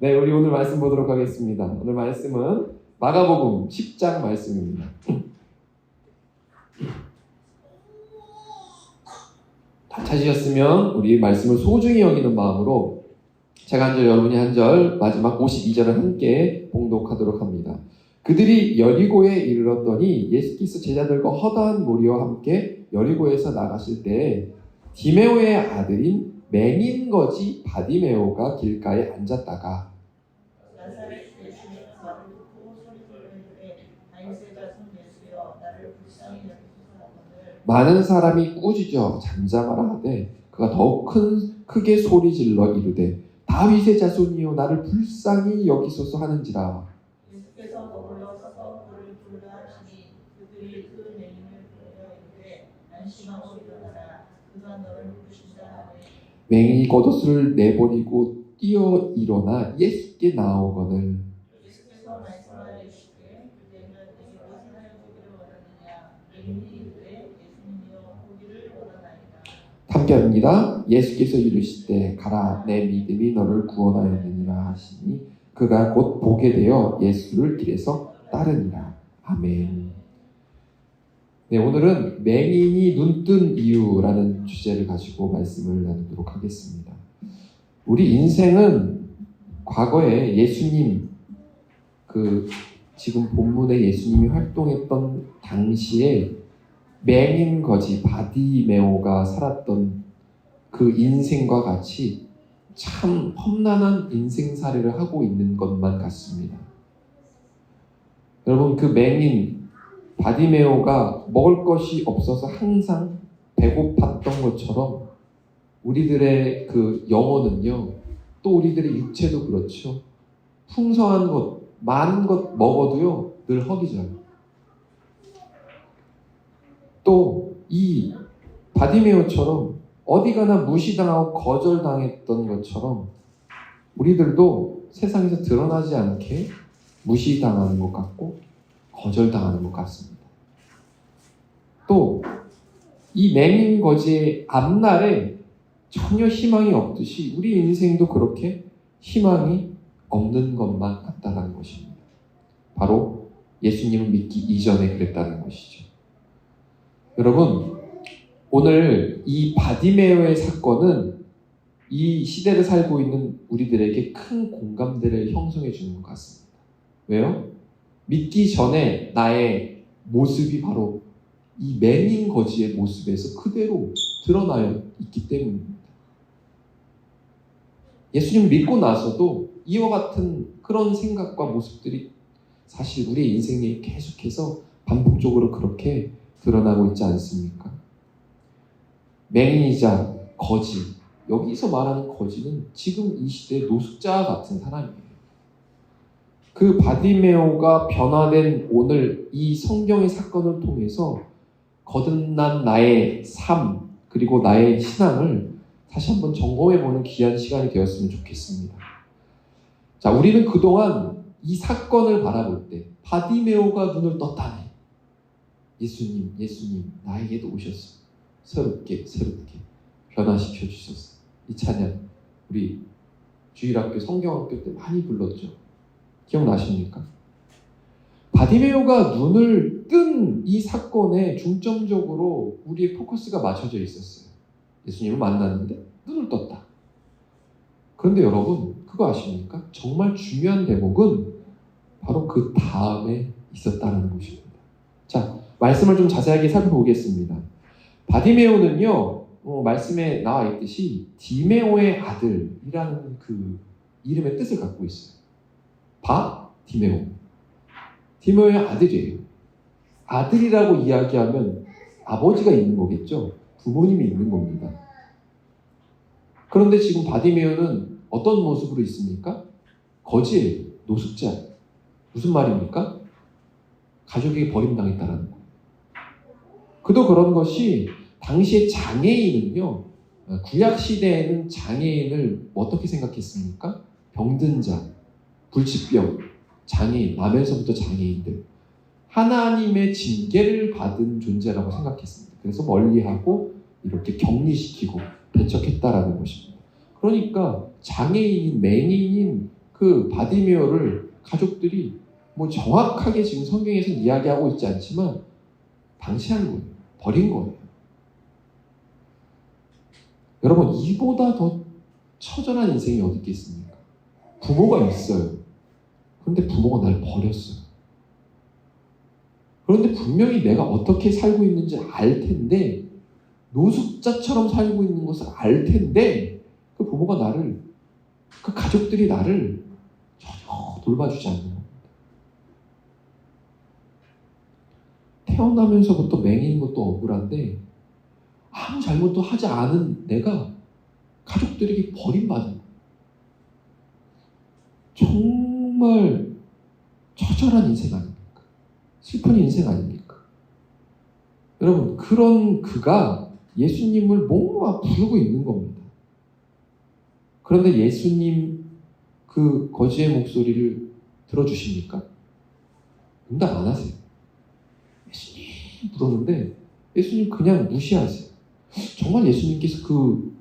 네, 우리 오늘 말씀 보도록 하겠습니다. 오늘 말씀은 마가복음 10장 말씀입니다. 다 찾으셨으면 우리 말씀을 소중히 여기는 마음으로 제가 한 절, 여러분이 한 절, 마지막 52절을 함께 봉독하도록 합니다. 그들이 여리고에 이르렀더니 예수께서 제자들과 허다한 무리와 함께 여리고에서 나가실 때 디메오의 아들인 맹인거지 바디메오가 길가에 앉았다가 많은 사람이 꾸짖어 잠잠하라 하되 그가 더욱 크게 소리질러 이르되 다윗의 자손이여 나를 불쌍히 여기소서 하는지라. 예수께서 머물러 서서 그를 부르라 하시니 그들이 그 맹인을 부르려 이르되 안심하고 일어나라 그가 너를 부르신다 하되 맹인이 겉옷을 내버리고 뛰어 일어나 예수께 나오거늘 예수께서 말씀하여 이르시되 내가 내게 무엇을 하여 보기를 원하느냐. 맹인이 이르되 예수님이여 보기를 원하나이다. 함께합니다. 예수께서 이르시되 가라 내 믿음이 너를 구원하였느니라 하시니 그가 곧 보게 되어 예수를 길에서 따르니라. 아멘. 네, 오늘은 맹인이 눈뜬 이유라는 주제를 가지고 말씀을 나누도록 하겠습니다. 우리 인생은 과거에 예수님, 지금 본문에 예수님이 활동했던 당시에 맹인 거지 바디메오가 살았던 그 인생과 같이 참 험난한 인생살이를 하고 있는 것만 같습니다. 여러분, 그 맹인 바디메오가 먹을 것이 없어서 항상 배고팠던 것처럼 우리들의 그 영혼은요, 또 우리들의 육체도 그렇죠. 풍성한 것, 많은 것 먹어도요 늘 허기져요. 또 이 바디메오처럼 어디 가나 무시당하고 거절당했던 것처럼 우리들도 세상에서 드러나지 않게 무시당하는 것 같고 거절당하는 것 같습니다. 또 이 맹인 거지의 앞날에 전혀 희망이 없듯이 우리 인생도 그렇게 희망이 없는 것만 같다는 것입니다. 바로 예수님을 믿기 이전에 그랬다는 것이죠. 여러분, 오늘 이 바디메오의 사건은 이 시대를 살고 있는 우리들에게 큰 공감대를 형성해 주는 것 같습니다. 왜요? 믿기 전에 나의 모습이 바로 이 맹인 거지의 모습에서 그대로 드러나 있기 때문입니다. 예수님을 믿고 나서도 이와 같은 그런 생각과 모습들이 사실 우리의 인생에 계속해서 반복적으로 그렇게 드러나고 있지 않습니까? 맹인이자 거지, 여기서 말하는 거지는 지금 이 시대의 노숙자 같은 사람이에요. 그 바디메오가 변화된 오늘 이 성경의 사건을 통해서 거듭난 나의 삶 그리고 나의 신앙을 다시 한번 점검해보는 귀한 시간이 되었으면 좋겠습니다. 자, 우리는 그동안 이 사건을 바라볼 때 바디메오가 눈을 떴다네. 예수님 나에게도 오셔서 새롭게 변화시켜 주셔서 이 찬양 우리 주일학교 성경학교 때 많이 불렀죠. 기억나십니까? 바디메오가 눈을 뜬 이 사건에 중점적으로 우리의 포커스가 맞춰져 있었어요. 예수님을 만났는데 눈을 떴다. 그런데 여러분, 그거 아십니까? 정말 중요한 대목은 바로 그 다음에 있었다는 것입니다. 자, 말씀을 좀 자세하게 살펴보겠습니다. 바디메오는요, 말씀에 나와 있듯이 디메오의 아들이라는 그 이름의 뜻을 갖고 있어요. 디메오. 디메오의 아들이에요. 아들이라고 이야기하면 아버지가 있는 거겠죠? 부모님이 있는 겁니다. 그런데 지금 바디메오는 어떤 모습으로 있습니까? 거지예요. 노숙자. 무슨 말입니까? 가족에게 버림당했다라는 거. 그도 그런 것이 당시의 장애인은요, 구약 시대에는 장애인을 어떻게 생각했습니까? 병든 자, 불치병, 장애인, 나면서부터 장애인들. 하나님의 징계를 받은 존재라고 생각했습니다. 그래서 멀리하고 이렇게 격리시키고 배척했다라는 것입니다. 그러니까 장애인인, 맹인인 그 바디메오를 가족들이 뭐 정확하게 지금 성경에서 이야기하고 있지 않지만 방치한 거예요. 버린 거예요. 여러분, 이보다 더 처절한 인생이 어디 있겠습니까? 부모가 있어요. 그런데 부모가 날 버렸어요. 그런데 분명히 내가 어떻게 살고 있는지 알 텐데, 노숙자처럼 살고 있는 것을 알 텐데, 그 부모가 나를, 그 가족들이 나를 전혀 돌봐주지 않는 겁니다. 태어나면서부터 맹인 것도 억울한데, 아무 잘못도 하지 않은 내가 가족들에게 버림받은 거예요. 정말 처절한 인생 아닙니까? 슬픈 인생 아닙니까? 여러분, 그런 그가 예수님을 목놓아 부르고 있는 겁니다. 그런데 예수님 그 거지의 목소리를 들어주십니까? 응답 안 하세요. 예수님 부르는데 예수님 그냥 무시하세요. 정말 예수님께서 그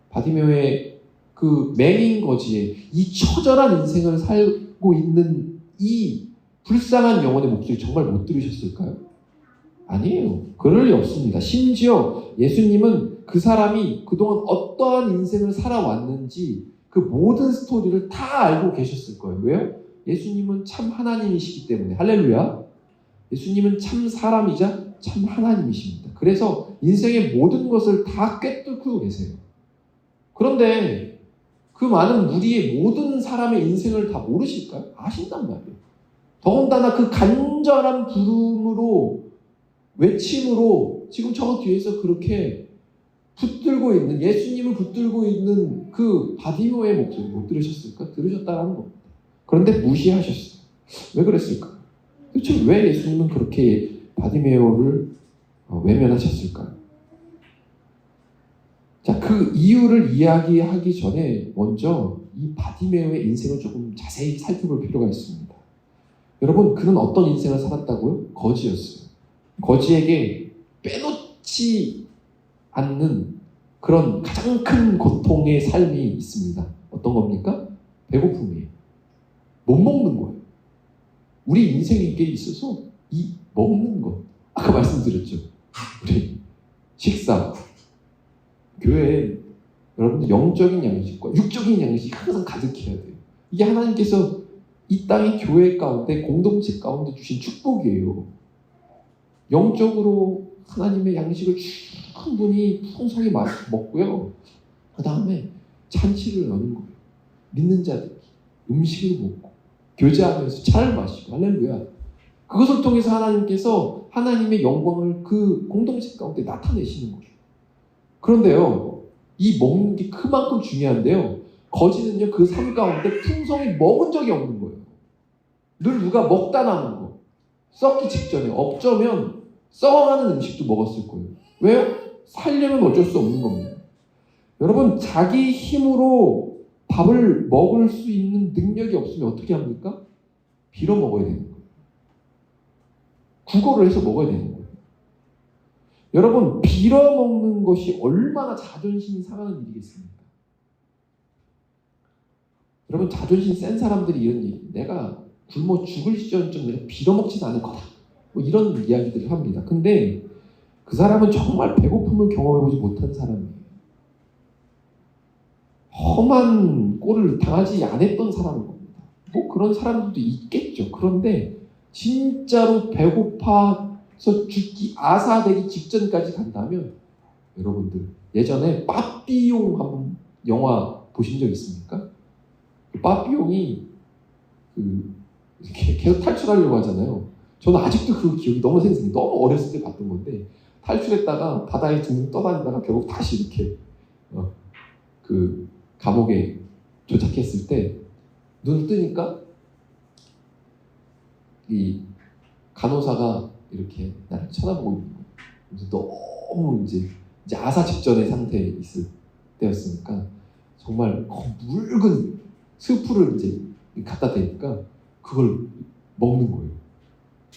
바디메오의 그 맹인 거지의 이 처절한 인생을 살고 있는 이 불쌍한 영혼의 목소리 정말 못 들으셨을까요? 아니에요. 그럴 리 없습니다. 심지어 예수님은 그 사람이 그동안 어떠한 인생을 살아왔는지 그 모든 스토리를 다 알고 계셨을 거예요. 왜요? 예수님은 참 하나님이시기 때문에. 할렐루야. 예수님은 참 사람이자 참 하나님이십니다. 그래서 인생의 모든 것을 다 꿰뚫고 계세요. 그런데 그 많은 무리의 모든 사람의 인생을 다 모르실까요? 아신단 말이에요. 더군다나 그 간절한 부름으로, 외침으로 지금 저 뒤에서 그렇게 붙들고 있는, 예수님을 붙들고 있는 그 바디메오의 목소리 못 들으셨을까? 들으셨다라는 겁니다. 그런데 무시하셨어요. 왜 그랬을까? 도대체 왜 예수님은 그렇게 바디메오를 외면하셨을까요? 자, 그 이유를 이야기하기 전에 먼저 이 바디메오의 인생을 조금 자세히 살펴볼 필요가 있습니다. 여러분, 그는 어떤 인생을 살았다고요? 거지였어요. 거지에게 빼놓지 않는 그런 가장 큰 고통의 삶이 있습니다. 어떤 겁니까? 배고픔이에요. 못 먹는 거예요. 우리 인생에 있어서 이 먹는 것, 아까 말씀드렸죠. 우리 식사, 교회에 여러분들 영적인 양식과 육적인 양식이 항상 가득해야 돼요. 이게 하나님께서 이 땅의 교회 가운데, 공동체 가운데 주신 축복이에요. 영적으로 하나님의 양식을 충분히 풍성히 먹고요. 그 다음에 잔치를 여는 거예요. 믿는 자들이 음식을 먹고 교제하면서 차를 마시고, 할렐루야. 그것을 통해서 하나님께서 하나님의 영광을 그 공동체 가운데 나타내시는 거예요. 그런데요, 이 먹는 게 그만큼 중요한데요, 거지는요 그 삶 가운데 풍성히 먹은 적이 없는 거예요. 늘 누가 먹다 남은 거, 썩기 직전에, 어쩌면 썩어가는 음식도 먹었을 거예요. 왜요? 살려면 어쩔 수 없는 겁니다. 여러분, 자기 힘으로 밥을 먹을 수 있는 능력이 없으면 어떻게 합니까? 빌어 먹어야 되는 거예요. 구걸을 해서 먹어야 되는 거예요. 여러분, 빌어 먹는 것이 얼마나 자존심이 상하는 일이겠습니까? 여러분, 자존심 센 사람들이 이런 얘기, 내가 굶어 죽을 시절쯤 내가 빌어 먹지도 않을 거다, 뭐 이런 이야기들을 합니다. 근데 그 사람은 정말 배고픔을 경험해보지 못한 사람이에요. 험한 꼴을 당하지 않았던 사람인 겁니다. 뭐 그런 사람들도 있겠죠. 그런데 진짜로 배고파서 죽기, 아사되기 직전까지 간다면, 여러분들 예전에 빠삐용 한번 영화 보신 적 있습니까? 그 빠삐용이 이렇게 계속 탈출하려고 하잖아요. 저는 아직도 그 기억이 너무 생생해요. 너무 어렸을 때 봤던 건데, 탈출했다가 바다에 둥둥 떠다니다가 결국 다시 이렇게 그 감옥에 도착했을 때 눈 뜨니까 이 간호사가 이렇게 나를 쳐다보고 있는 거예요. 그래서 너무 이제 아사 직전의 상태에 있을 때였으니까 정말 묽은 스프를 이제 갖다 대니까 그걸 먹는 거예요.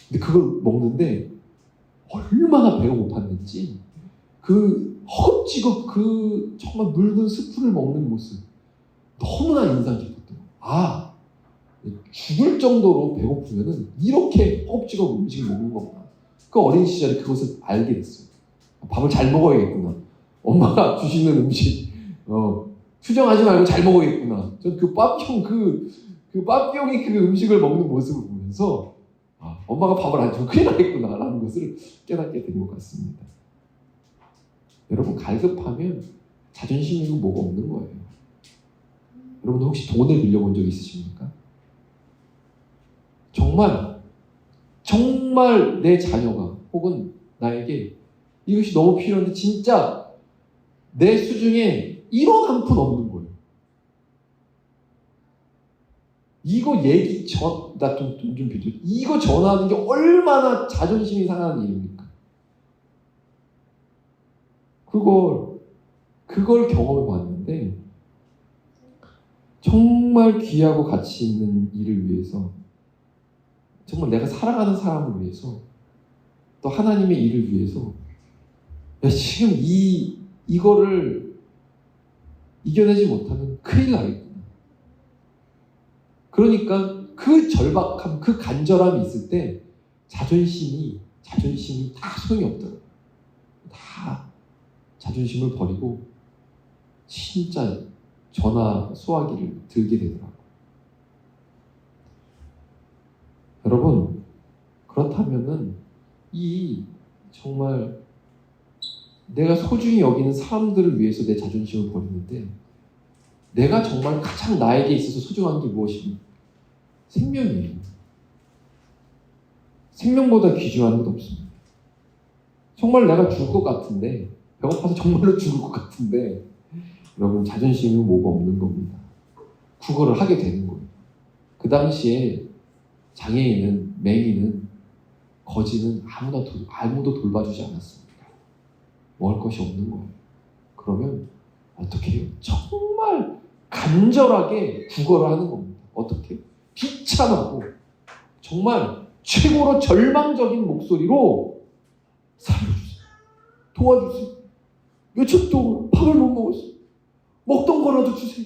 근데 그걸 먹는데 얼마나 배가 고팠는지 그 허겁지겁 그 정말 묽은 스프를 먹는 모습 너무나 인상 깊었던 거예요. 아, 죽을 정도로 배고프면은 이렇게 허겁지겁 음식을 먹는 거구나. 그 어린 시절에 그것을 알게 됐어요. 밥을 잘 먹어야겠구나. 엄마가 주시는 음식 투정하지 말고 잘 먹어야겠구나. 전 그 빠삐용 그 빠삐용이 그 음식을 먹는 모습을 보면서 엄마가 밥을 안 주면 큰일 나겠구나라는 것을 깨닫게 된 것 같습니다. 여러분, 갈급하면 자존심이고 뭐가 없는 거예요. 여러분 혹시 돈을 빌려본 적 있으십니까? 정말 내 자녀가 혹은 나에게 이것이 너무 필요한데 진짜 내 수중에 1원 한 푼 없는 거예요. 이거 나 돈 좀 빌려. 이거 전화하는 게 얼마나 자존심이 상하는 일입니까? 그걸 경험해 봤는데 정말 귀하고 가치 있는 일을 위해서, 정말 내가 사랑하는 사람을 위해서, 또 하나님의 일을 위해서 지금 이거를 이겨내지 못하면 큰일 나겠구나. 그러니까 그 절박함, 그 간절함이 있을 때 자존심이 다 소용이 없더라고요. 다 자존심을 버리고 진짜 전화 수화기를 들게 되더라고요. 여러분, 그렇다면은 정말 내가 소중히 여기는 사람들을 위해서 내 자존심을 버리는데, 내가 정말 가장 나에게 있어서 소중한 게 무엇입니까? 생명이에요. 생명보다 귀중한 것 없습니다. 정말 내가 죽을 것 같은데, 배고파서 정말로 죽을 것 같은데, 여러분, 자존심이 뭐가 없는 겁니다. 구걸을 하게 되는 거예요. 그 당시에 장애인은, 맹인은, 거지는 아무도 돌봐주지 않았습니다. 먹을 것이 없는 거예요. 그러면 어떻게 해요? 정말 간절하게 구걸을 하는 겁니다. 어떻게? 비참하고 정말 최고로 절망적인 목소리로 살려주세요. 도와주세요. 며칠 동안 밥을 못 먹었어요. 먹던 거라도 주세요.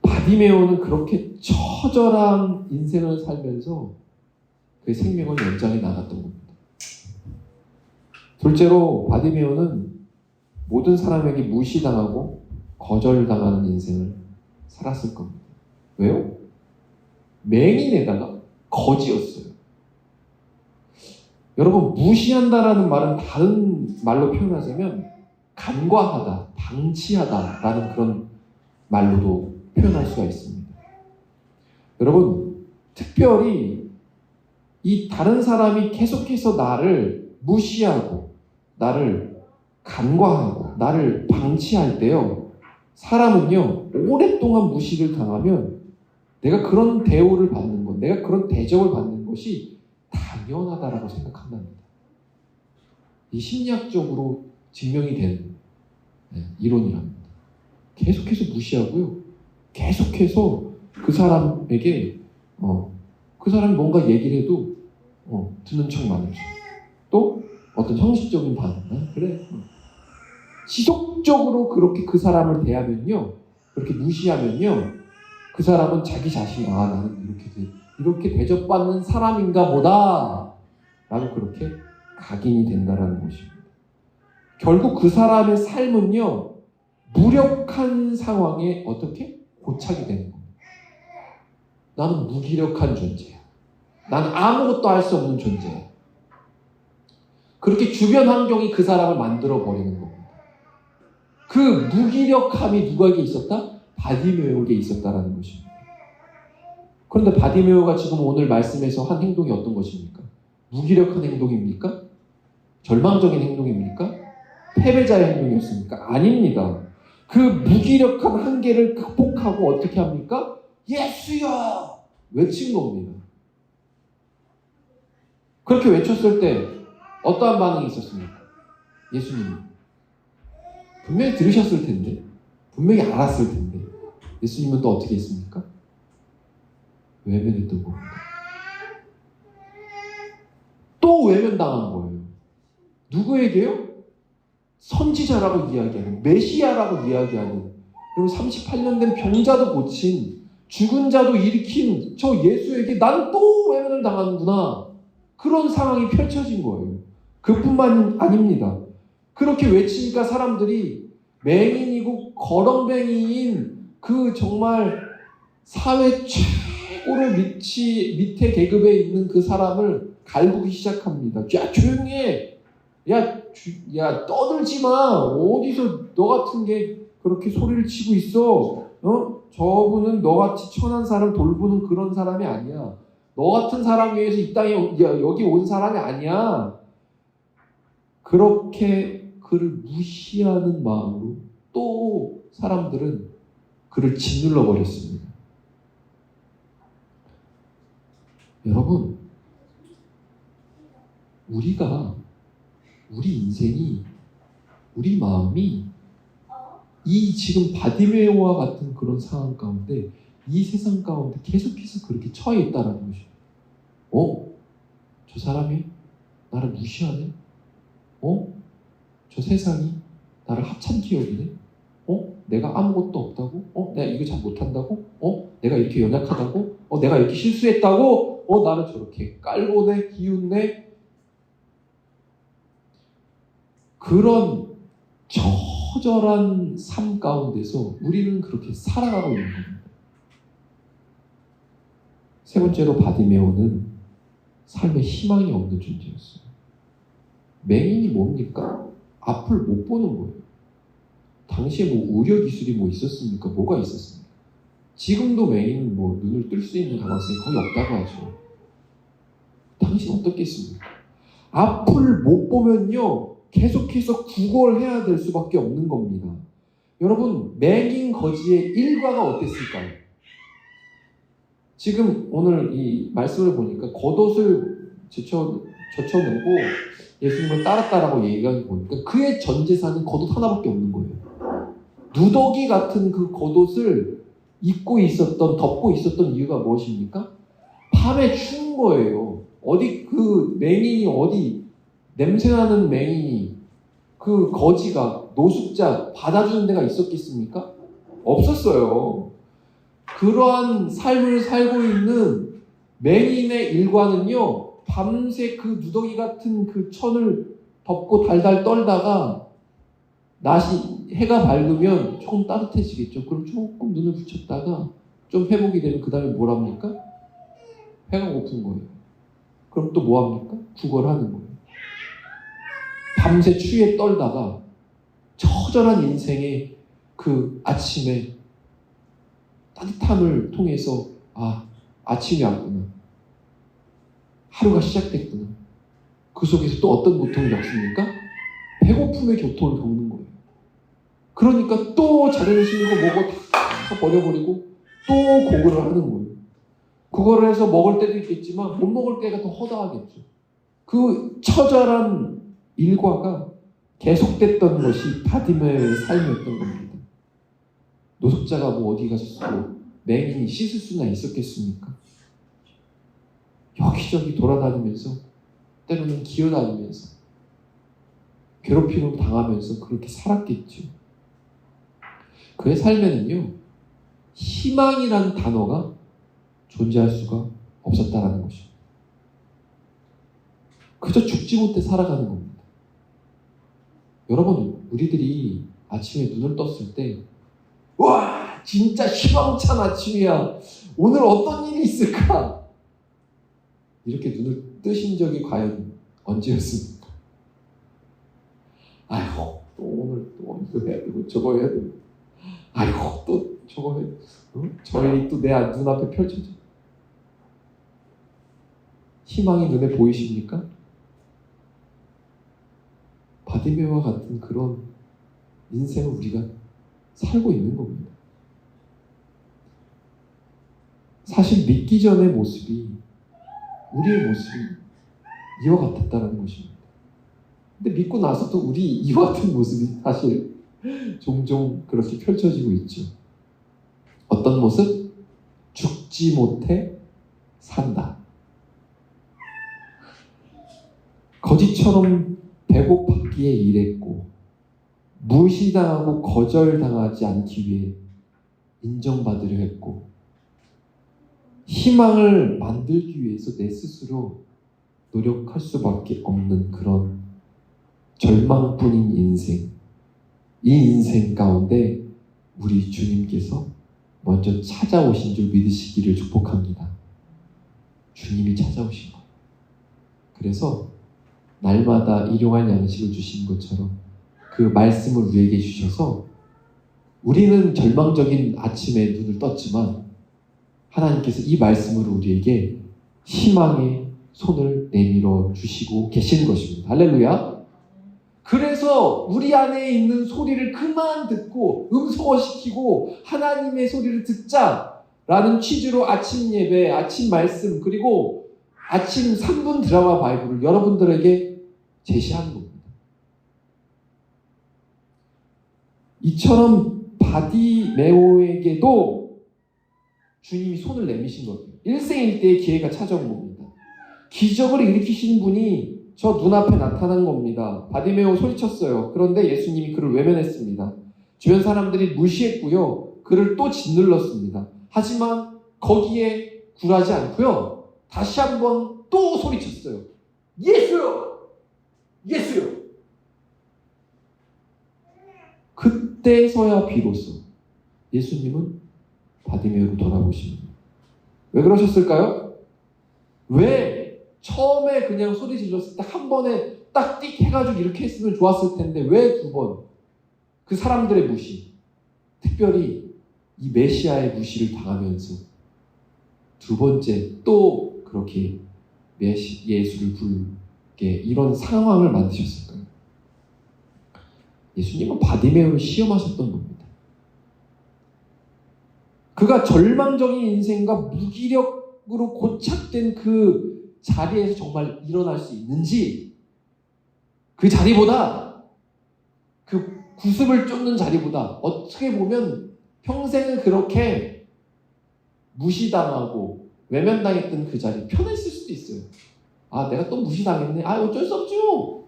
바디메오는 그렇게 처절한 인생을 살면서 그 생명을 연장해 나갔던 겁니다. 둘째로 바디메오는 모든 사람에게 무시당하고 거절당하는 인생을 살았을 겁니다. 왜요? 맹인에다가 거지였어요. 여러분, 무시한다라는 말은 다른 말로 표현하자면 간과하다, 방치하다라는 그런 말로도 표현할 수가 있습니다. 여러분, 특별히 이 다른 사람이 계속해서 나를 무시하고 나를 간과하고 나를 방치할 때요, 사람은요 오랫동안 무시를 당하면 내가 그런 대우를 받는 것, 내가 그런 대접을 받는 것이 당연하다라고 생각한답니다. 이 심리학적으로 증명이 된 이론이랍니다. 계속해서 무시하고요, 계속해서 그 사람에게 그 사람이 뭔가 얘기를 해도 듣는 척 많이 해줘. 또 어떤 형식적인 반응, 그래. 지속적으로 그렇게 그 사람을 대하면요, 그렇게 무시하면요, 그 사람은 자기 자신이 나는 이렇게 대접받는 사람인가 보다 라고 그렇게 각인이 된다라는 것입니다. 결국 그 사람의 삶은요, 무력한 상황에 어떻게 고착이 되는 겁니다. 나는 무기력한 존재야. 나는 아무것도 할 수 없는 존재야. 그렇게 주변 환경이 그 사람을 만들어 버리는 겁니다. 그 무기력함이 누구에게 있었다? 바디메오에게 있었다라는 것입니다. 그런데 바디메오가 지금 오늘 말씀에서 한 행동이 어떤 것입니까? 무기력한 행동입니까? 절망적인 행동입니까? 패배자의 행동이었습니까? 아닙니다. 그 무기력한 한계를 극복하고 어떻게 합니까? 예수여! 외친 겁니다. 그렇게 외쳤을 때 어떠한 반응이 있었습니까? 예수님이 분명히 들으셨을 텐데, 분명히 알았을 텐데, 예수님은 또 어떻게 했습니까? 외면했던 겁니다. 또 외면당한 거예요. 누구에게요? 선지자라고 이야기하는, 메시아라고 이야기하는, 그리고 38년 된 병자도 고친, 죽은 자도 일으킨 저 예수에게 난 또 외면을 당하는구나. 그런 상황이 펼쳐진 거예요. 그뿐만 아닙니다. 그렇게 외치니까 사람들이 맹인이고 거렁뱅이인 그 정말 사회 최고로 밑에 계급에 있는 그 사람을 갈구기 시작합니다. 야, 조용히 해. 야, 떠들지 마. 어디서 너 같은 게 그렇게 소리를 치고 있어. 저분은 너같이 천한 사람 돌보는 그런 사람이 아니야. 너 같은 사람 위해서 이 땅에 여기 온 사람이 아니야. 그렇게 그를 무시하는 마음으로 또 사람들은 그를 짓눌러 버렸습니다. 여러분, 우리 인생이, 우리 마음이 이 지금 바디메오와 같은 그런 상황 가운데, 이 세상 가운데 계속해서 그렇게 처해 있다라는 것이죠. 저 사람이 나를 무시하네? 저 세상이 나를 하찮게 여기네? 내가 아무것도 없다고? 내가 이거 잘 못한다고? 내가 이렇게 연약하다고? 내가 이렇게 실수했다고? 나를 저렇게 깔보네? 기웃네? 그런 처절한 삶 가운데서 우리는 그렇게 살아가고 있는 겁니다. 세 번째로 바디메오는 삶에 희망이 없는 존재였어요. 맹인이 뭡니까? 앞을 못 보는 거예요. 당시에 의료 기술이 있었습니까? 뭐가 있었습니까? 지금도 맹인은 눈을 뜰 수 있는 가능성이 거의 없다고 하죠. 당시는 어떻겠습니까? 앞을 못 보면요, 계속해서 구걸해야 될 수밖에 없는 겁니다. 여러분, 맹인 거지의 일과가 어땠을까요? 지금 오늘 이 말씀을 보니까 겉옷을 젖혀내고 예수님을 따랐다라고 얘기하는 거 보니까 그의 전 재산은 겉옷 하나밖에 없는 거예요. 누더기 같은 그 겉옷을 덮고 있었던 이유가 무엇입니까? 밤에 추운 거예요. 냄새나는 맹인이, 그 거지가, 노숙자 받아주는 데가 있었겠습니까? 없었어요. 그러한 삶을 살고 있는 맹인의 일과는요, 밤새 그 누더기 같은 그 천을 덮고 달달 떨다가 해가 밝으면 조금 따뜻해지겠죠. 그럼 조금 눈을 붙였다가 좀 회복이 되면 그 다음에 뭘 합니까? 배가 고픈 거예요. 그럼 또 뭐 합니까? 구걸하는 거예요. 밤새 추위에 떨다가 처절한 인생의 그 아침에 따뜻함을 통해서 아침이 왔구나. 하루가 시작됐구나. 그 속에서 또 어떤 고통을 겪습니까? 배고픔의 고통을 겪는 거예요. 그러니까 또 자존심 실고 뭐고 다 버려버리고 또 고글을 하는 거예요. 그거를 해서 먹을 때도 있겠지만 못 먹을 때가 더 허다하겠죠. 그 처절한 일과가 계속됐던 것이 바디메오의 삶이었던 겁니다. 노숙자가 어디 가서 맹인이 씻을 수나 있었겠습니까? 여기저기 돌아다니면서, 때로는 기어다니면서 괴롭힘을 당하면서 그렇게 살았겠죠. 그의 삶에는요, 희망이라는 단어가 존재할 수가 없었다라는 것이죠. 그저 죽지 못해 살아가는 겁니다. 여러분, 우리들이 아침에 눈을 떴을 때, 와, 진짜 희망찬 아침이야. 오늘 어떤 일이 있을까? 이렇게 눈을 뜨신 적이 과연 언제였습니까? 아이고, 또 오늘 또 이거 해야 되고 저거 해야 되고, 아이고, 또 저거 해, 저 일이 또 내 눈앞에 펼쳐져. 희망이 눈에 보이십니까? 바디메오와 같은 그런 인생을 우리가 살고 있는 겁니다. 사실 믿기 전의 모습이, 우리의 모습이 이와 같았다는 것입니다. 근데 믿고 나서도 우리 이와 같은 모습이 사실 종종 그렇게 펼쳐지고 있죠. 어떤 모습? 죽지 못해 산다. 거지처럼 배고팠기에 일했고 무시당하고 거절당하지 않기 위해 인정받으려 했고 희망을 만들기 위해서 내 스스로 노력할 수밖에 없는 그런 절망뿐인 인생, 이 인생 가운데 우리 주님께서 먼저 찾아오신 줄 믿으시기를 축복합니다. 주님이 찾아오신 거예요. 그래서 날마다 일용할 양식을 주신 것처럼 그 말씀을 우리에게 주셔서 우리는 절망적인 아침에 눈을 떴지만 하나님께서 이 말씀으로 우리에게 희망의 손을 내밀어 주시고 계시는 것입니다. 할렐루야. 그래서 우리 안에 있는 소리를 그만 듣고 음소거시키고 하나님의 소리를 듣자라는 취지로 아침 예배, 아침 말씀 그리고 아침 3분 드라마 바이블을 여러분들에게 제시하는 겁니다. 이처럼 바디메오에게도 주님이 손을 내미신 거예요. 일생일대의 기회가 찾아온 겁니다. 기적을 일으키신 분이 저 눈앞에 나타난 겁니다. 바디메오 소리쳤어요. 그런데 예수님이 그를 외면했습니다. 주변 사람들이 무시했고요. 그를 또 짓눌렀습니다. 하지만 거기에 굴하지 않고요. 다시 한번 또 소리쳤어요. 예수요! 예수요! 그때서야 비로소 예수님은 바디메오를 돌아보십니다. 왜 그러셨을까요? 왜 처음에 그냥 소리 질렀을 때 한 번에 딱 띡 해가지고 이렇게 했으면 좋았을 텐데 왜 두 번? 그 사람들의 무시, 특별히 이 메시아의 무시를 당하면서 두 번째 또 그렇게 예수를 부르게 이런 상황을 만드셨을까요? 예수님은 바디메오를 시험하셨던 겁니다. 그가 절망적인 인생과 무기력으로 고착된 그 자리에서 정말 일어날 수 있는지, 그 자리보다, 그 구습을 쫓는 자리보다 어떻게 보면 평생을 그렇게 무시당하고 외면당했던 그 자리 편했을 수도 있어요. 아, 내가 또 무시당했네. 아, 어쩔 수 없죠.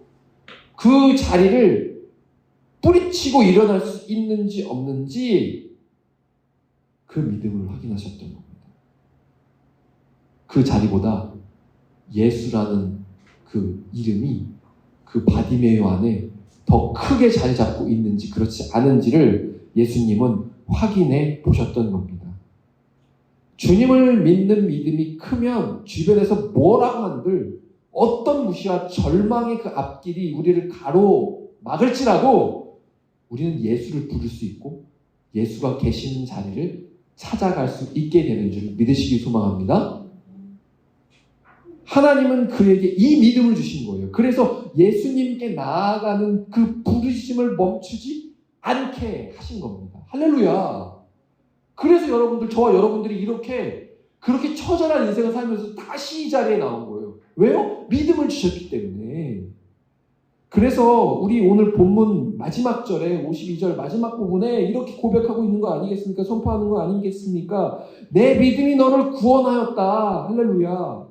그 자리를 뿌리치고 일어날 수 있는지 없는지 그 믿음을 확인하셨던 겁니다. 그 자리보다 예수라는 그 이름이 그 바디메오 안에 더 크게 자리 잡고 있는지 그렇지 않은지를 예수님은 확인해 보셨던 겁니다. 주님을 믿는 믿음이 크면 주변에서 뭐라고 한들 어떤 무시와 절망의 그 앞길이 우리를 가로막을지라도 우리는 예수를 부를 수 있고 예수가 계시는 자리를 찾아갈 수 있게 되는 줄 믿으시기 소망합니다. 하나님은 그에게 이 믿음을 주신 거예요. 그래서 예수님께 나아가는 그 부르심을 멈추지 않게 하신 겁니다. 할렐루야. 그래서 여러분들, 저와 여러분들이 그렇게 처절한 인생을 살면서 다시 이 자리에 나온 거예요. 왜요? 믿음을 주셨기 때문에. 그래서 우리 오늘 본문 마지막 절에 52절 마지막 부분에 이렇게 고백하고 있는 거 아니겠습니까? 선포하는 거 아니겠습니까? 내 믿음이 너를 구원하였다. 할렐루야.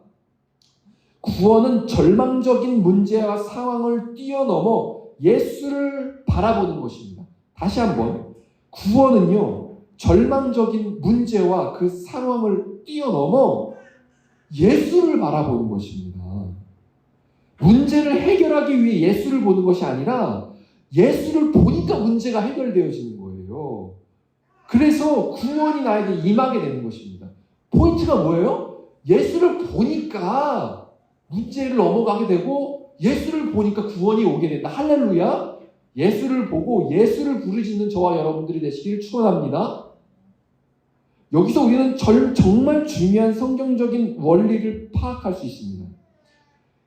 구원은 절망적인 문제와 상황을 뛰어넘어 예수를 바라보는 것입니다. 다시 한번, 구원은요, 절망적인 문제와 그 상황을 뛰어넘어 예수를 바라보는 것입니다. 문제를 해결하기 위해 예수를 보는 것이 아니라 예수를 보니까 문제가 해결되어지는 거예요. 그래서 구원이 나에게 임하게 되는 것입니다. 포인트가 뭐예요? 예수를 보니까 문제를 넘어가게 되고 예수를 보니까 구원이 오게 된다. 할렐루야. 예수를 보고 예수를 부르짖는 저와 여러분들이 되시기를 축원합니다. 여기서 우리는 정말 중요한 성경적인 원리를 파악할 수 있습니다.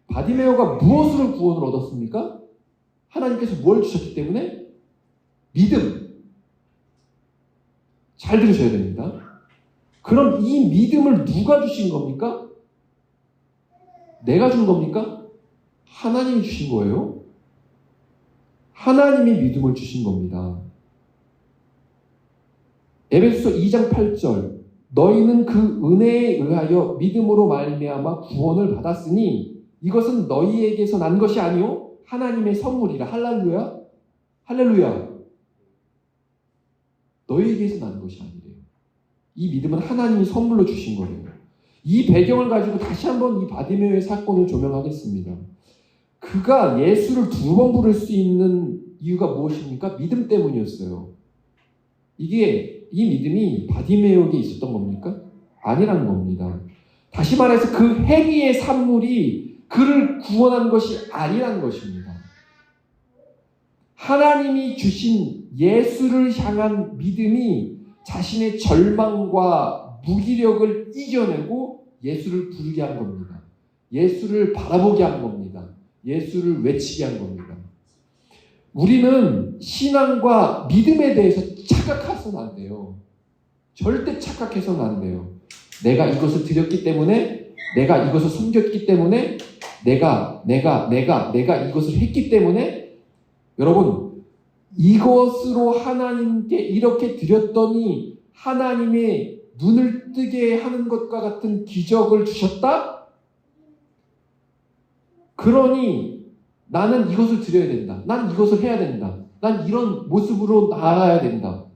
바디메오가 무엇으로 구원을 얻었습니까? 하나님께서 뭘 주셨기 때문에? 믿음. 잘 들으셔야 됩니다. 그럼 이 믿음을 누가 주신 겁니까? 내가 준 겁니까? 하나님이 주신 거예요. 하나님이 믿음을 주신 겁니다. 에베소서 2장 8절 너희는 그 은혜에 의하여 믿음으로 말미암아 구원을 받았으니 이것은 너희에게서 난 것이 아니요 하나님의 선물이라. 할렐루야. 할렐루야. 너희에게서 난 것이 아니래요. 이 믿음은 하나님이 선물로 주신 거예요. 이 배경을 가지고 다시 한번 이 바디메오의 사건을 조명하겠습니다. 그가 예수를 2번 부를 수 있는 이유가 무엇입니까? 믿음 때문이었어요. 이 믿음이 바디메오에게 있었던 겁니까? 아니라는 겁니다. 다시 말해서 그 행위의 산물이 그를 구원한 것이 아니라는 것입니다. 하나님이 주신 예수를 향한 믿음이 자신의 절망과 무기력을 이겨내고 예수를 부르게 한 겁니다. 예수를 바라보게 한 겁니다. 예수를 외치게 한 겁니다. 우리는 신앙과 믿음에 대해서 착각해서는 안 돼요. 절대 착각해서는 안 돼요. 내가 이것을 드렸기 때문에, 내가 이것을 숨겼기 때문에, 내가 이것을 했기 때문에, 여러분, 이것으로 하나님께 이렇게 드렸더니 하나님의 눈을 뜨게 하는 것과 같은 기적을 주셨다? 그러니 나는 이것을 드려야 된다. 난 이것을 해야 된다. 난 이런 모습으로 나아가야 된다.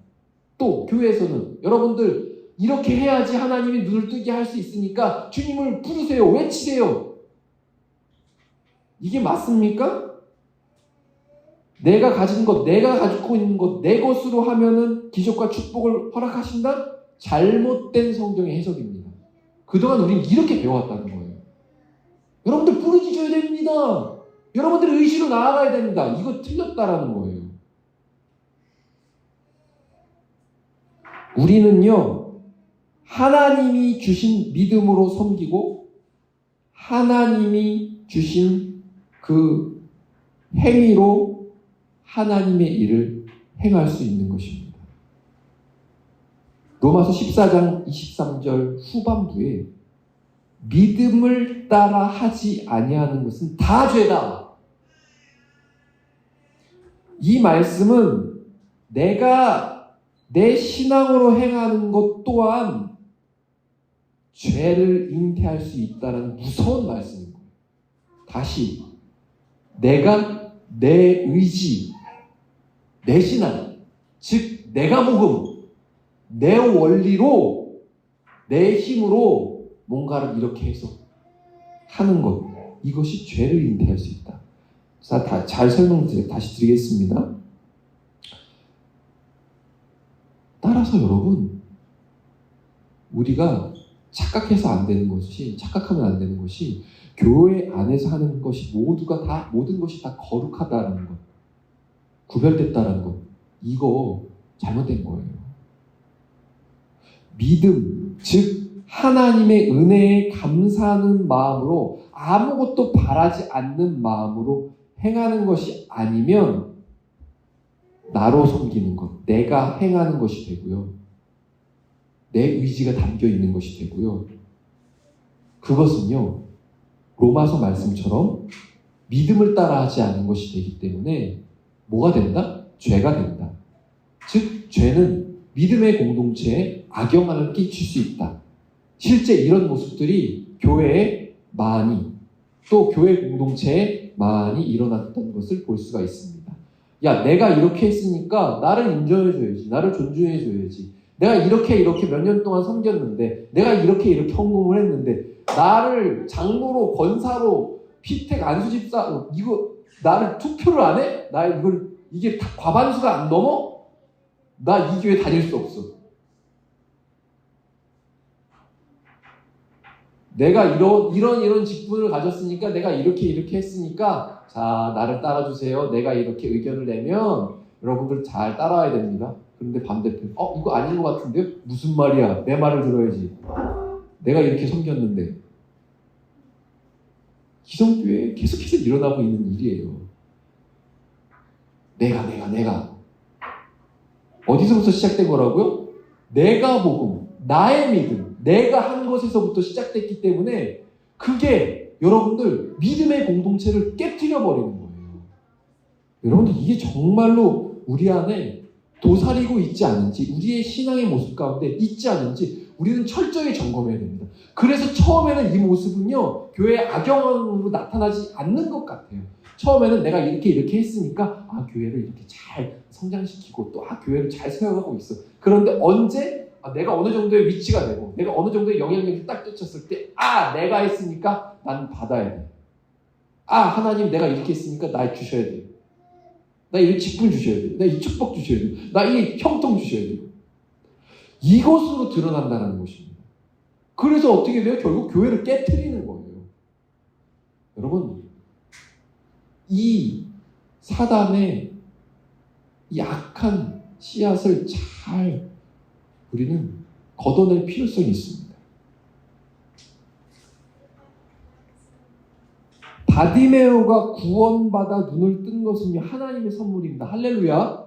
또 교회에서는 여러분들 이렇게 해야지 하나님이 눈을 뜨게 할 수 있으니까 주님을 부르세요. 외치세요. 이게 맞습니까? 내가 가진 것, 내가 가지고 있는 것, 내 것으로 하면은 기적과 축복을 허락하신다? 잘못된 성경의 해석입니다. 그동안 우린 이렇게 배워왔다는 거예요. 여러분들 부르짖어야 됩니다. 여러분들의 의지로 나아가야 됩니다. 이거 틀렸다라는 거예요. 우리는요, 하나님이 주신 믿음으로 섬기고 하나님이 주신 그 행위로 하나님의 일을 행할 수 있는 것입니다. 로마서 14장 23절 후반부에 믿음을 따라 하지 아니하는 것은 다 죄다. 이 말씀은 내가 내 신앙으로 행하는 것 또한 죄를 잉태할 수 있다는 무서운 말씀인 거예요. 다시 내가 내 의지, 내 신앙, 즉 내가 복음, 내 원리로, 내 힘으로 뭔가를 이렇게 해서 하는 것, 이것이 죄를 잉태할 수 있다. 자, 잘 다시 드리겠습니다. 따라서 여러분, 우리가 착각하면 안 되는 것이 교회 안에서 하는 것이 모든 것이 다 거룩하다는 것, 구별됐다는 것, 이거 잘못된 거예요. 믿음, 즉 하나님의 은혜에 감사하는 마음으로 아무것도 바라지 않는 마음으로 행하는 것이 아니면 나로 섬기는 것, 내가 행하는 것이 되고요. 내 의지가 담겨 있는 것이 되고요. 그것은요, 로마서 말씀처럼 믿음을 따라하지 않은 것이 되기 때문에 뭐가 된다? 죄가 된다. 즉 죄는 믿음의 공동체에 악영향을 끼칠 수 있다. 실제 이런 모습들이 교회에 많이, 또 교회 공동체에 많이 일어났던 것을 볼 수가 있습니다. 야, 내가 이렇게 했으니까 나를 인정해줘야지, 나를 존중해줘야지. 내가 이렇게 몇 년 동안 섬겼는데, 내가 이렇게 헌금을 했는데, 나를 장로로, 권사로, 피택, 안수집사, 이거 나를 투표를 안 해? 이게 다 과반수가 안 넘어? 나 이 교회 다닐 수 없어. 내가 이런 직분을 가졌으니까, 내가 이렇게 했으니까, 자, 나를 따라주세요. 내가 이렇게 의견을 내면 여러분들 잘 따라와야 됩니다. 그런데 반대편, 이거 아닌 것 같은데? 무슨 말이야? 내 말을 들어야지. 내가 이렇게 섬겼는데. 기성교회에 계속해서 일어나고 있는 일이에요. 내가. 어디서부터 시작된 거라고요? 내가 복음, 나의 믿음, 내가 한 것에서부터 시작됐기 때문에 그게 여러분들 믿음의 공동체를 깨트려 버리는 거예요. 여러분들 이게 정말로 우리 안에 도사리고 있지 않은지, 우리의 신앙의 모습 가운데 있지 않은지 우리는 철저히 점검해야 됩니다. 그래서 처음에는 이 모습은요, 교회의 악영향으로 나타나지 않는 것 같아요. 처음에는 내가 이렇게 했으니까 교회를 이렇게 잘 성장시키고 또 교회를 잘 세워가고 있어. 그런데 언제 내가 어느 정도의 위치가 되고 내가 어느 정도의 영향력이 딱 끼쳤을 때 내가 했으니까 난 받아야 돼. 하나님 내가 이렇게 했으니까 나 주셔야 돼. 나 이 직분 주셔야 돼. 나 이 축복 주셔야 돼. 나 이 형통 주셔야 돼. 이것으로 드러난다는 것입니다. 그래서 어떻게 돼요? 결국 교회를 깨트리는 거예요. 여러분, 이 사단의 이 악한 씨앗을 잘 우리는 걷어낼 필요성이 있습니다. 바디메오가 구원받아 눈을 뜬 것은요, 하나님의 선물입니다. 할렐루야.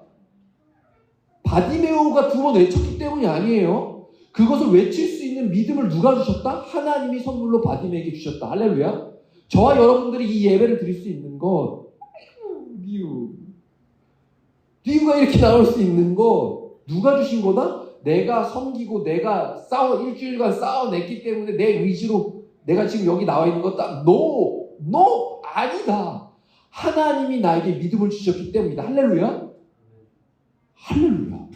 바디메오가 두 번 외쳤기 때문이 아니에요. 그것을 외칠 수 있는 믿음을 누가 주셨다? 하나님이 선물로 바디메오에게 주셨다. 할렐루야. 저와 여러분들이 이 예배를 드릴 수 있는 것, 리우가 이렇게 나올 수 있는 거 누가 주신 거다? 내가 섬기고 내가 일주일간 싸워냈기 때문에 내 의지로 내가 지금 여기 나와 있는 거다. No, 아니다. 하나님이 나에게 믿음을 주셨기 때문이다. 할렐루야. 할렐루야.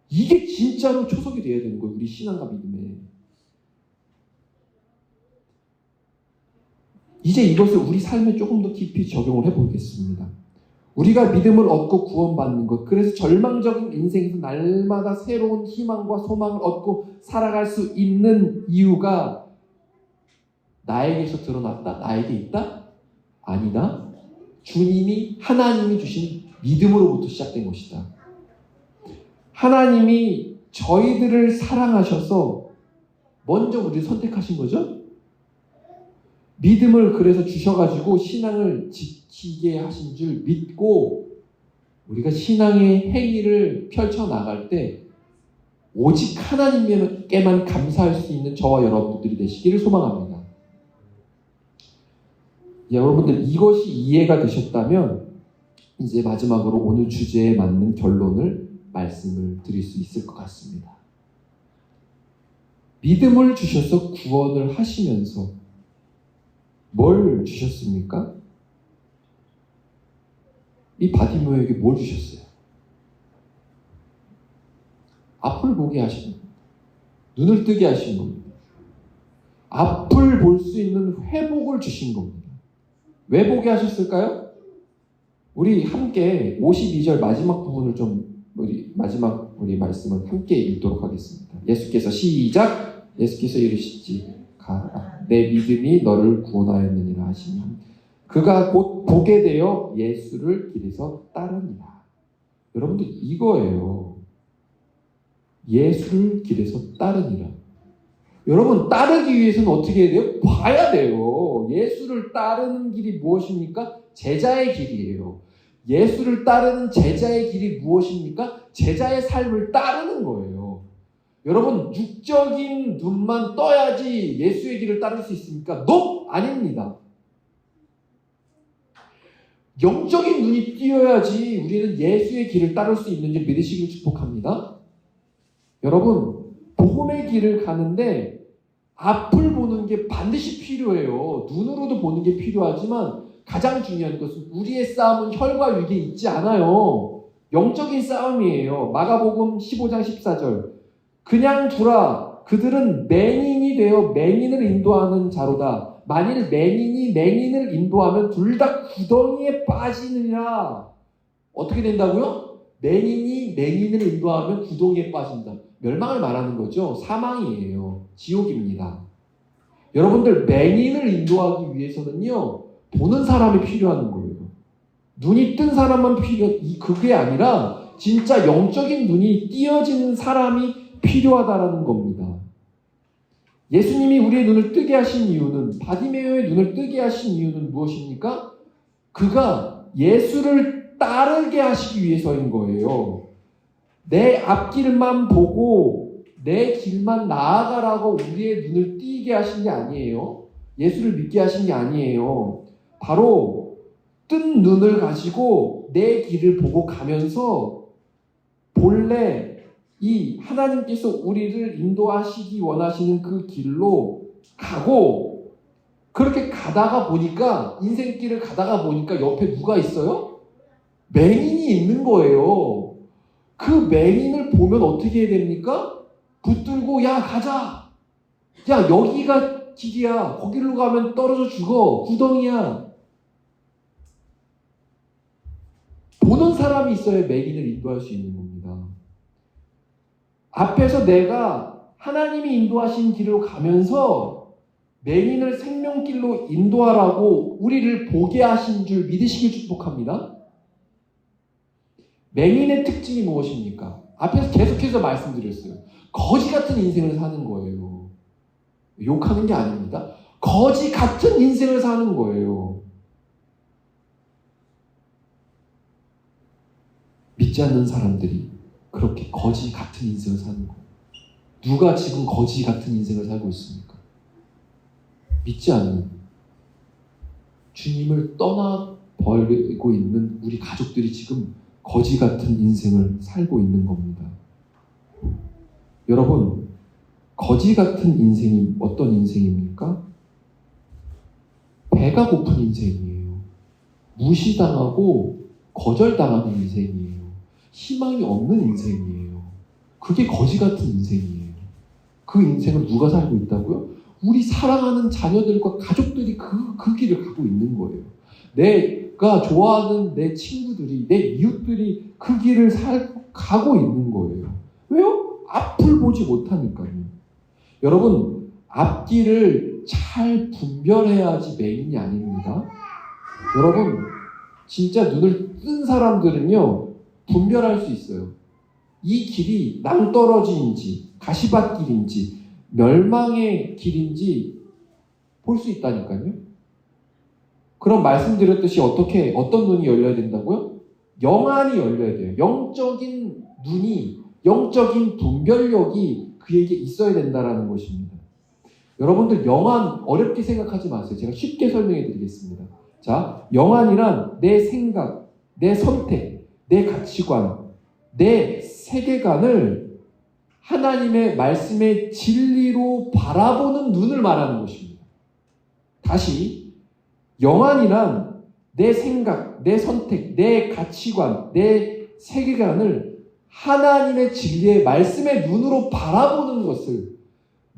이게 진짜로 초석이 되어야 되는 거예요. 우리 신앙과 믿음에. 이제 이것을 우리 삶에 조금 더 깊이 적용을 해보겠습니다. 우리가 믿음을 얻고 구원받는 것, 그래서 절망적인 인생에서 날마다 새로운 희망과 소망을 얻고 살아갈 수 있는 이유가 나에게서 드러났다? 나에게 있다? 아니다. 주님이, 하나님이 주신 믿음으로부터 시작된 것이다. 하나님이 저희들을 사랑하셔서 먼저 우리를 선택하신 거죠? 믿음을 그래서 주셔가지고 신앙을 지키게 하신 줄 믿고 우리가 신앙의 행위를 펼쳐나갈 때 오직 하나님께만 감사할 수 있는 저와 여러분들이 되시기를 소망합니다. 여러분들 이것이 이해가 되셨다면 이제 마지막으로 오늘 주제에 맞는 결론을 말씀을 드릴 수 있을 것 같습니다. 믿음을 주셔서 구원을 하시면서 뭘 주셨습니까? 이 바디메오에게 뭘 주셨어요? 앞을 보게 하신 겁니다. 눈을 뜨게 하신 겁니다. 앞을 볼 수 있는 회복을 주신 겁니다. 왜 보게 하셨을까요? 우리 함께 52절 마지막 부분을 우리 말씀을 함께 읽도록 하겠습니다. 예수께서 시작! 예수께서 이르시지 가라. 내 믿음이 너를 구원하였느니라 하시니 그가 곧 보게 되어 예수를 길에서 따르니라. 여러분들 이거예요. 예수를 길에서 따르니라. 여러분 따르기 위해서는 어떻게 해야 돼요? 봐야 돼요. 예수를 따르는 길이 무엇입니까? 제자의 길이에요. 예수를 따르는 제자의 길이 무엇입니까? 제자의 삶을 따르는 거예요. 여러분 육적인 눈만 떠야지 예수의 길을 따를 수 있습니까? No! 아닙니다. 영적인 눈이 띄어야지 우리는 예수의 길을 따를 수 있는지 믿으시길 축복합니다. 여러분 복음의 길을 가는데 앞을 보는 게 반드시 필요해요. 눈으로도 보는 게 필요하지만 가장 중요한 것은 우리의 싸움은 혈과 육에 있지 않아요. 영적인 싸움이에요. 마가복음 15장 14절 그냥 두라. 그들은 맹인이 되어 맹인을 인도하는 자로다. 만일 맹인이 맹인을 인도하면 둘 다 구덩이에 빠지느니라. 어떻게 된다고요? 맹인이 맹인을 인도하면 구덩이에 빠진다. 멸망을 말하는 거죠. 사망이에요. 지옥입니다. 여러분들 맹인을 인도하기 위해서는요. 보는 사람이 필요한 거예요. 눈이 뜬 사람만 그게 아니라 진짜 영적인 눈이 띄어지는 사람이 필요하다라는 겁니다. 예수님이 우리의 눈을 뜨게 하신 이유는 바디메오의 눈을 뜨게 하신 이유는 무엇입니까? 그가 예수를 따르게 하시기 위해서인 거예요. 내 앞길만 보고 내 길만 나아가라고 우리의 눈을 띄게 하신 게 아니에요. 예수를 믿게 하신 게 아니에요. 바로 뜬 눈을 가지고 내 길을 보고 가면서 본래 이 하나님께서 우리를 인도하시기 원하시는 그 길로 가고 그렇게 가다가 보니까 인생길을 가다가 보니까 옆에 누가 있어요? 맹인이 있는 거예요. 그 맹인을 보면 어떻게 해야 됩니까? 붙들고 야 가자. 야 여기가 길이야. 거기로 가면 떨어져 죽어. 구덩이야. 보는 사람이 있어야 맹인을 인도할 수 있는 겁니다. 앞에서 내가 하나님이 인도하신 길로 가면서 맹인을 생명길로 인도하라고 우리를 보게 하신 줄 믿으시길 축복합니다. 맹인의 특징이 무엇입니까? 앞에서 계속해서 말씀드렸어요. 거지 같은 인생을 사는 거예요. 욕하는 게 아닙니다. 거지 같은 인생을 사는 거예요. 믿지 않는 사람들이 그렇게 거지 같은 인생을 사는 거예요. 누가 지금 거지 같은 인생을 살고 있습니까? 믿지 않는, 주님을 떠나버리고 있는 우리 가족들이 지금 거지 같은 인생을 살고 있는 겁니다. 여러분, 거지 같은 인생이 어떤 인생입니까? 배가 고픈 인생이에요. 무시당하고 거절당하는 인생이에요. 희망이 없는 인생이에요. 그게 거지 같은 인생이에요. 그 인생을 누가 살고 있다고요? 우리 사랑하는 자녀들과 가족들이 그 길을 가고 있는 거예요. 내가 좋아하는 내 친구들이, 내 이웃들이 그 길을 가고 있는 거예요. 왜요? 앞을 보지 못하니까요. 여러분, 앞길을 잘 분별해야지 맹인이 아닙니다. 여러분, 진짜 눈을 뜬 사람들은요, 분별할 수 있어요. 이 길이 낭떠러지인지, 가시밭길인지, 멸망의 길인지 볼 수 있다니까요. 그럼 말씀드렸듯이 어떤 눈이 열려야 된다고요? 영안이 열려야 돼요. 영적인 눈이, 영적인 분별력이 그에게 있어야 된다는 것입니다. 여러분들 영안 어렵게 생각하지 마세요. 제가 쉽게 설명해 드리겠습니다. 자, 영안이란 내 생각, 내 선택, 내 가치관, 내 세계관을 하나님의 말씀의 진리로 바라보는 눈을 말하는 것입니다. 다시, 영안이란 내 생각, 내 선택, 내 가치관, 내 세계관을 하나님의 진리의 말씀의 눈으로 바라보는 것을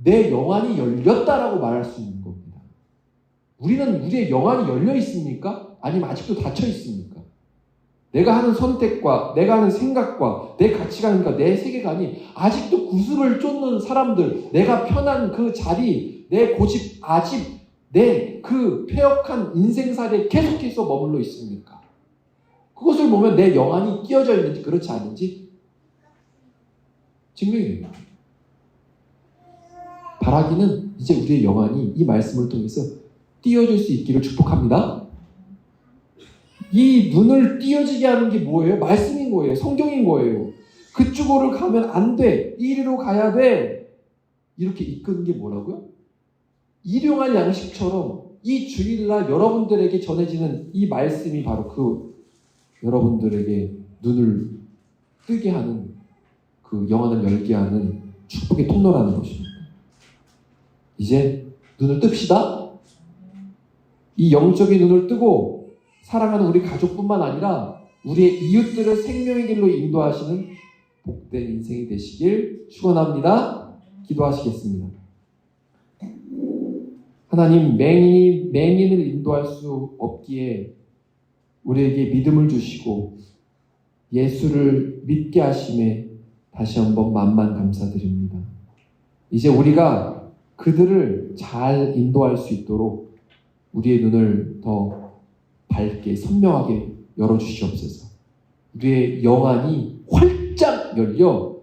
내 영안이 열렸다라고 말할 수 있는 겁니다. 우리는 우리의 영안이 열려 있습니까? 아니면 아직도 닫혀 있습니까? 내가 하는 선택과 내가 하는 생각과 내 가치관과 내 세계관이 아직도 구습을 쫓는 사람들, 내가 편한 그 자리, 내 고집, 아집, 내 그 폐역한 인생살에 계속해서 머물러 있습니까? 그것을 보면 내 영안이 끼어져 있는지 그렇지 않은지 증명이 됩니다. 바라기는 이제 우리의 영안이 이 말씀을 통해서 띄어질 수 있기를 축복합니다. 이 눈을 띄어지게 하는 게 뭐예요? 말씀인 거예요. 성경인 거예요. 그쪽으로 가면 안 돼. 이리로 가야 돼. 이렇게 이끄는 게 뭐라고요? 일용할 양식처럼 이 주일날 여러분들에게 전해지는 이 말씀이 바로 그 여러분들에게 눈을 뜨게 하는, 그 영안을 열게 하는 축복의 통로라는 것입니다. 이제 눈을 뜹시다. 이 영적인 눈을 뜨고 사랑하는 우리 가족뿐만 아니라 우리의 이웃들을 생명의 길로 인도하시는 복된 인생이 되시길 축원합니다. 기도하시겠습니다. 하나님, 맹인을 인도할 수 없기에 우리에게 믿음을 주시고 예수를 믿게 하심에 다시 한번 만만 감사드립니다. 이제 우리가 그들을 잘 인도할 수 있도록 우리의 눈을 더 밝게 선명하게 열어주시옵소서. 우리의 영안이 활짝 열려,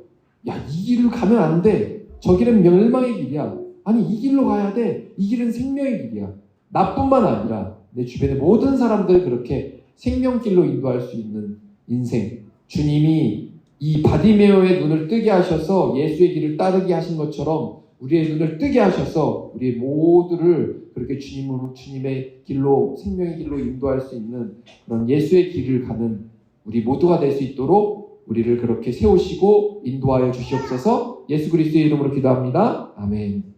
야, 이 길을 가면 안 돼. 저 길은 멸망의 길이야. 아니, 이 길로 가야 돼. 이 길은 생명의 길이야. 나뿐만 아니라 내 주변의 모든 사람들을 그렇게 생명길로 인도할 수 있는 인생, 주님이 이 바디메오의 눈을 뜨게 하셔서 예수의 길을 따르게 하신 것처럼 우리의 눈을 뜨게 하셔서 우리의 모두를 그렇게 주님의 길로, 생명의 길로 인도할 수 있는 그런 예수의 길을 가는 우리 모두가 될 수 있도록 우리를 그렇게 세우시고 인도하여 주시옵소서. 예수 그리스도의 이름으로 기도합니다. 아멘.